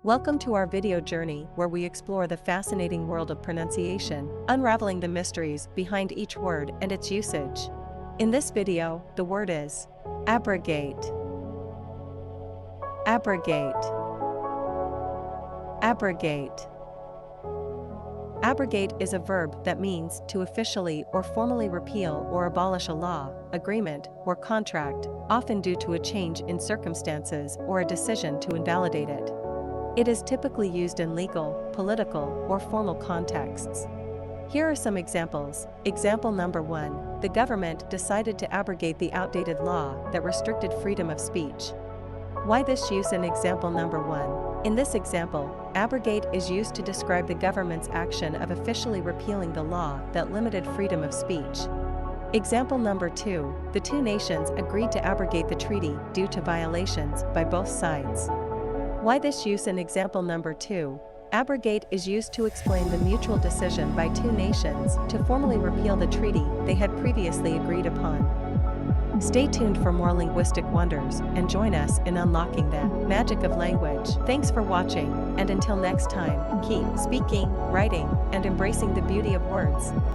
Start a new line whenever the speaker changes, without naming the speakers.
Welcome to our video journey where we explore the fascinating world of pronunciation, unraveling the mysteries behind each word and its usage. In this video, the word is abrogate. Abrogate. Abrogate. Abrogate is a verb that means to officially or formally repeal or abolish a law, agreement, or contract, often due to a change in circumstances or a decision to invalidate it. It is typically used in legal, political, or formal contexts. Here are some examples. Example number 1. The government decided to abrogate the outdated law that restricted freedom of speech. Why this use in example number 1? In this example, abrogate is used to describe the government's action of officially repealing the law that limited freedom of speech. Example number 2. The two nations agreed to abrogate the treaty due to violations by both sides. Why this use in example number 2? Abrogate is used to explain the mutual decision by two nations to formally repeal the treaty they had previously agreed upon. Stay tuned for more linguistic wonders and join us in unlocking the magic of language. Thanks for watching, and until next time, keep speaking, writing, and embracing the beauty of words.